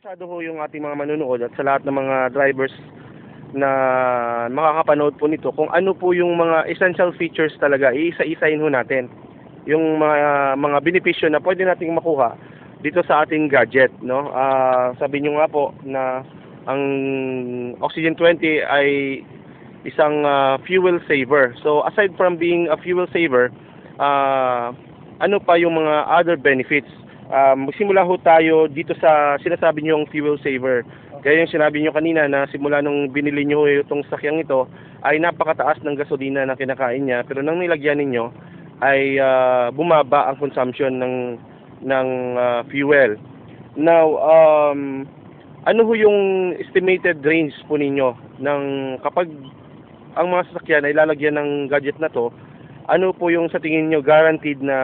Masyado ho yung ating mga manunood at sa lahat ng mga drivers na makakapanood po nito kung ano po yung mga essential features talaga, iisa-isahin ho natin yung mga benepisyo na pwede nating makuha dito sa ating gadget, no? Sabi nyo nga po na ang Oxygen 20 ay isang fuel saver. So aside from being a fuel saver, ano pa yung mga other benefits? Magsimula ho tayo dito sa sinasabi niyo yung fuel saver. Kaya yung sinabi niyo kanina na simula nung binili niyo itong sakyang ito ay napakataas ng gasolina na kinakain niya, pero nang nilagyan ninyo ay bumaba ang consumption ng fuel. Now, ano ho yung estimated range po ninyo ng kapag ang mga sasakyan ay lalagyan ng gadget na to, ano po yung sa tingin niyo guaranteed na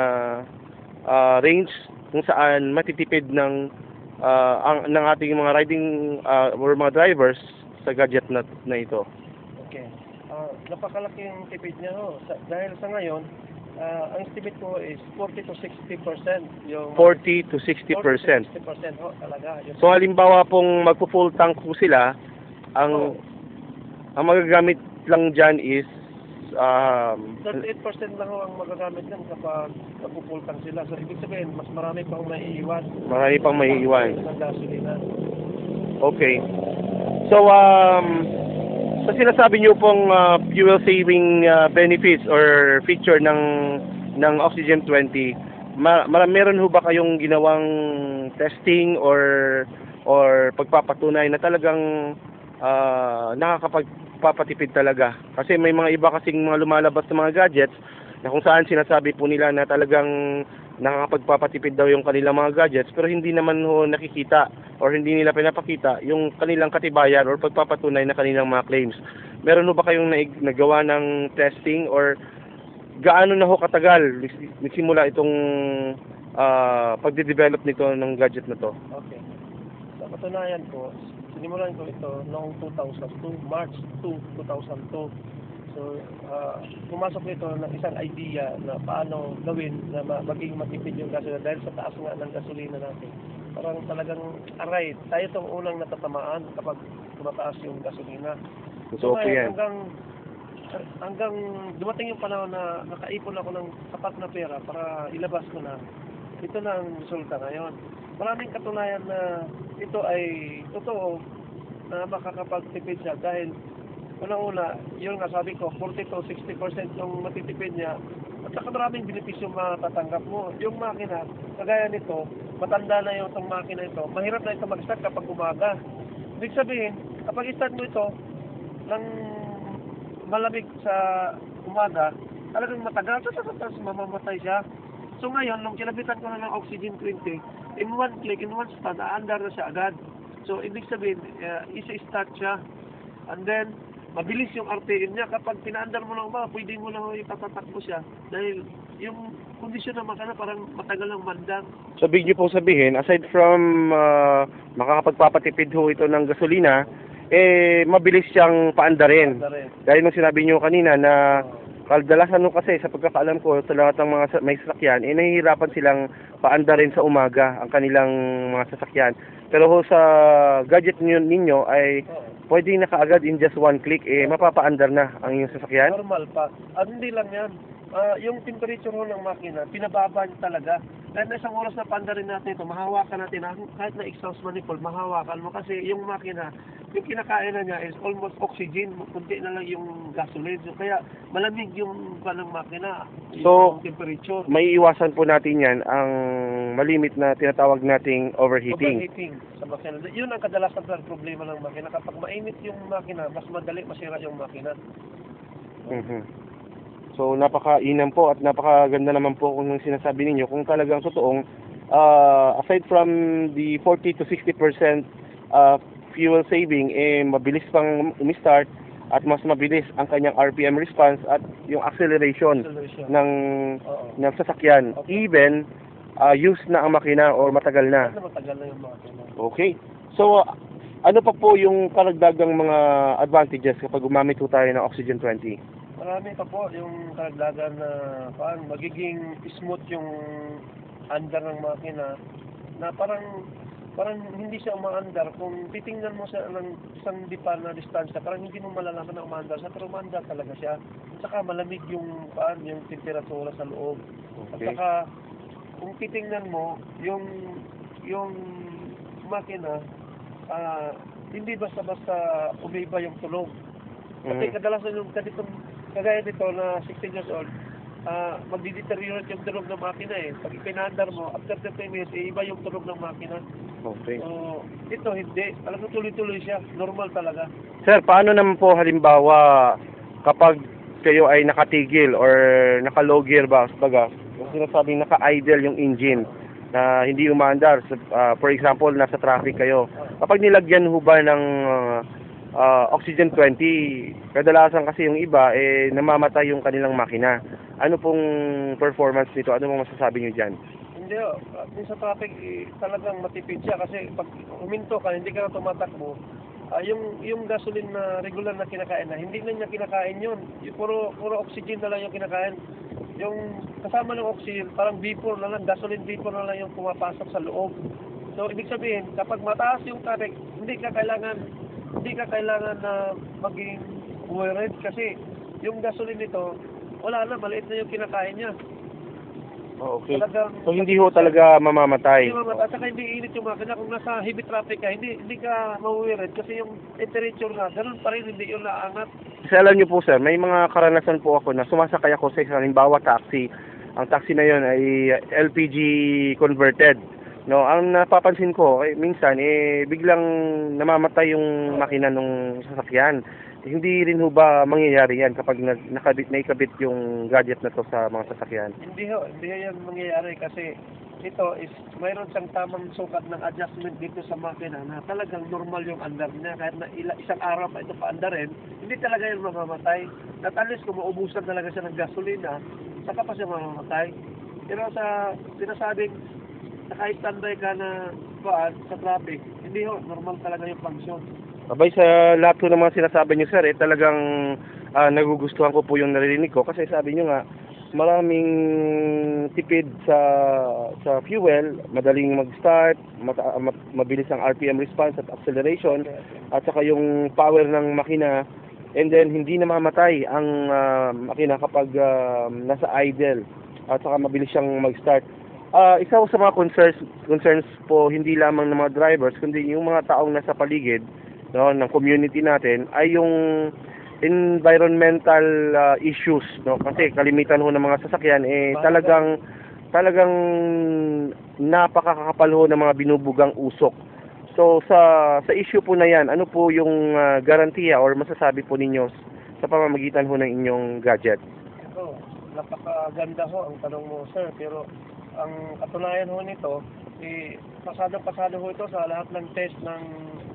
range kung saan matitipid ng ating mga riding or mga drivers sa gadget na ito? Okay. Napakalaki yung tipid niya ho. Dahil sa ngayon, ang estimate ko is 40 to 60% yung 40 to 60%. 40 to 60% ho talaga. So halimbawa pong magpo-full tank po sila, ang magagamit lang diyan is 38% lang ho ang magagamit lang kapag magpo-full tank sila. So ibig sabihin, mas marami pang maiiwan. Marami pang maiiwan. Ng gasolina. Okay. So sa sinasabi niyo pong fuel saving benefits or feature ng Oxygen 20, meron ho ba kayong ginawang testing or pagpapatunay na talagang nakakapagpapatipid talaga? Kasi may mga iba kasing mga lumalabas na mga gadgets na kung saan sinasabi po nila na talagang nakakapagpapatipid daw yung kanilang mga gadgets, pero hindi naman ho nakikita or hindi nila pinapakita yung kanilang katibayan or pagpapatunay na kanilang mga claims. Meron ho ba kayong nagawa ng testing or gaano na ho katagal nagsimula itong pagde-develop nito ng gadget na to? Okay. Sa katunayan ko, sinimulan ko ito noong 2002, March 2, 2002. So, pumasok ito ng isang idea na paano gawin na maging matipid yung gasolina dahil sa taas nga ng gasolina natin. Parang talagang aray, tayo itong unang natatamaan kapag tumataas yung gasolina. So, okay, hanggang dumating yung panahon na nakaipon ako ng sapat na pera para ilabas ko na, ito na ang resulta ngayon. Maraming katunayan na ito ay totoo na makakapagtipid siya dahil unang-una, yun nga sabi ko, 40 to 60% yung matitipid niya at saka maraming benepisyo matatanggap mo. Yung makina, kagaya nito, matanda na yung itong makina ito, mahirap na ito mag-start kapag umaga. Ibig sabihin, kapag i-start mo ito ng malamig sa umaga, talagang matagal, tapos mamamatay siya. So ngayon, nung kinabitan ko na ng Oxygen 20, in one click, in one start, aandar na siya agad. So ibig sabihin, isa-start siya. And then, mabilis yung RPM niya. Kapag pinaandar mo lang pwede mo lang ipatatakbo siya. Dahil yung kondisyon ng makina parang matagal ng mandang. So, big niyo po sabihin, aside from makakapagpapatipid ho ito ng gasolina, mabilis siyang paandarin. Dahil nung sinabi niyo kanina na kadalasan nung kasi sa pagkakaalam ko sa lahat ng mga may sasakyan, nahihirapan silang paandarin sa umaga ang kanilang mga sasakyan. Pero ho sa gadget ninyo ay pwede na kaagad in just one click, mapapaandar na ang iyong sasakyan? Normal pa. At hindi lang yan. Yung temperature ho ng makina, pinababa niya talaga. Kahit na isang oras na paandarin natin ito, mahawakan natin, kahit na exhaust manifold, mahawakan mo. Kasi yung makina, yung kinakain na niya is almost oxygen, kunti na lang yung gasoline. So, kaya malamig yung ng makina, yung temperature. May iwasan po natin yan, ang malimit na tinatawag nating overheating. Overheating sa makina. Yun ang kadalasan ng problema ng makina. Kapag mainit yung makina, mas madali masira yung makina. So napakainam po at napakaganda naman po kung sinasabi ninyo kung talagang totoong aside from the 40 to 60% fuel saving, mabilis pang umistart at mas mabilis ang kanyang RPM response at yung acceleration ng sasakyan. Even use na ang makina or matagal na. Matagal na yung makina. Okay. So ano pa po yung karagdagang mga advantages kapag gumamit po tayo ng Oxygen 20? Marami pa po yung karagdagan na magiging smooth yung andar ng makina na parang parang hindi siya umaandar. Kung titingnan mo sa ng isang dipa na distansya, parang hindi mo malalaman na umaandar siya, pero umaandar talaga siya. Saka malamig yung temperatura sa loob. At Okay. saka kung titingnan mo yung makina, hindi basta-basta umiba yung tunog. Kasi Mhm. kadalasan yung kagaya nito na 16 years old, magdi-deteriorate yung tunog ng makina eh. Pag ipinaandar mo, after 30 minutes, iba yung tunog ng makina. Okay. So, ito hindi. Alam mo, tuloy-tuloy siya. Normal talaga. Sir, paano naman po halimbawa kapag kayo ay nakatigil or naka-low gear ba, baga, yung sinasabing naka-idle yung engine na hindi umaandar, for example, nasa traffic kayo. Kapag nilagyan ho ba ng oxygen 20, kadalasan kasi yung iba, namamatay yung kanilang makina. Ano pong performance nito? Ano pong masasabi nyo dyan? Hindi, kung sa traffic, talagang matipid siya kasi pag huminto ka, hindi ka na tumatakbo, yung gasoline na regular na kinakain na, hindi na niya kinakain yun. Puro oxygen na lang yung kinakain. Yung kasama ng oxygen, parang vapor na lang, gasoline vapor na lang yung pumapasok sa loob. So, ibig sabihin, kapag mataas yung traffic, hindi ka kailangan na maging worried kasi yung gasoline nito, wala na, maliit na yung kinakain niya. Oh, okay. Talagang, So, hindi ho talaga mamamatay. hindi mamata, saka hindi init yung makina. Kung nasa heavy traffic ka, hindi ka mawirid kasi yung temperature nga, ganun pa rin, hindi yung naangat. Kasi alam niyo po sir, may mga karanasan po ako na sumasakay ako sa isang halimbawa taxi. Ang taxi na yon ay LPG converted. No, ang napapansin ko minsan biglang namamatay yung makina ng sasakyan. Hindi rin ho ba mangyayari yan kapag naikabit yung gadget na to sa mga sasakyan? Hindi yan mangyayari kasi ito is mayroon siyang tamang sukat ng adjustment dito sa makina na talagang normal yung andar niya kahit na isang araw pa ito paandarin, hindi talaga yan mamamatay. At at least kung maubusan talaga siya ng gasolina, saka pa siya mamamatay. Pero sa sinasabing naka-standby ka na sa traffic, hindi normal talaga yung function. Abay sa lahat po ng mga sinasabi niyo sir, talagang nagugustuhan ko po yung narinig ko kasi sabi niyo nga maraming tipid sa fuel, madaling mag-start, mabilis ang RPM response at acceleration, at saka yung power ng makina, and then hindi namamatay ang makina kapag nasa idle, at saka mabilis siyang mag-start. Isa ko sa mga concerns po hindi lamang ng mga drivers kundi yung mga taong nasa paligid, no, ng community natin ay yung environmental issues, no, kasi kalimitan ho ng mga sasakyan talagang napakakapal ho ng mga binubugang usok. So sa issue po na yan, ano po yung garantiya or masasabi po ninyo sa pamamagitan ho ng inyong gadget? Ito, napakaganda ho ang tanong mo sir, pero ang katunayan ho nito, pasado ho ito sa lahat ng test ng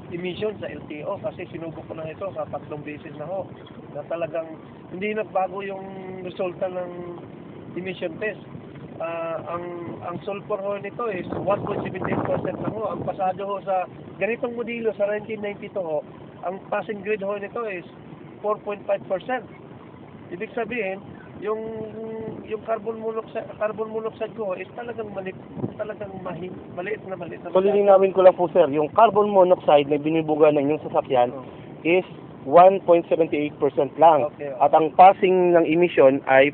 emission sa LTO kasi sinubok ko na ito sa 3 beses na ho na talagang hindi nagbago yung resulta ng emission test. Ang sulfur ho nito is 1.78% na ho. Ang pasado ho sa ganitong modelo sa 1992 ho, ang passing grade ho nito is 4.5%. Ibig sabihin, yung carbon monoxide ko is talagang maliit na. So lilinawin ko lang po sir, yung carbon monoxide na binibuga ng inyong sasakyan is 1.78% lang. Okay. At ang passing ng emission ay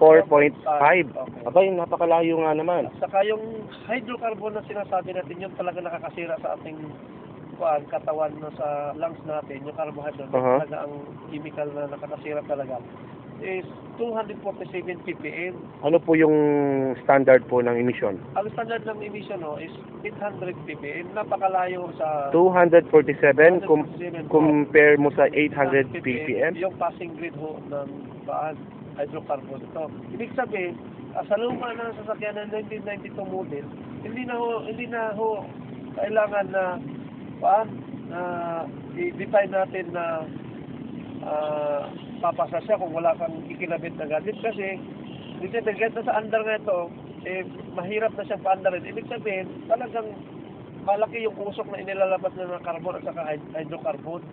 4.5. Okay. Abay, napakalayo nga naman. Saka yung hydrocarbon na sinasabi natin, yun talaga nakakasira sa ating katawan no, sa lungs natin, yung carbohydrate, talaga ang chemical na nakakasira talaga is 247 ppm. Ano po yung standard po ng emission? Ang standard ng emission is 800 ppm. Napakalayo sa 247 compare mo sa 800 ppm. yung passing grade ho ng hydrocarbon ito. Ibig sabihin, sa luma ng sasakyan ng 1992 model, hindi na ho kailangan na i-define natin na papasa siya kung wala kang ikinabit na gadget kasi dito sa andar na ito mahirap na siyang paandarin. Ibig sabihin talagang malaki yung usok na inilalabas na ng carbon at saka hydrocarbon,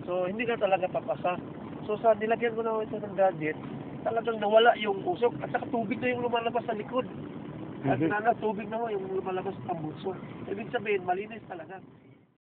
so hindi ka talaga papasa. So sa nilagyan ko na ito ng gadget, talagang nawala yung usok at saka tubig na yung lumalabas sa likod. At tubig na mo yung lumalabas sa tambutso. Ibig sabihin, malinis talaga.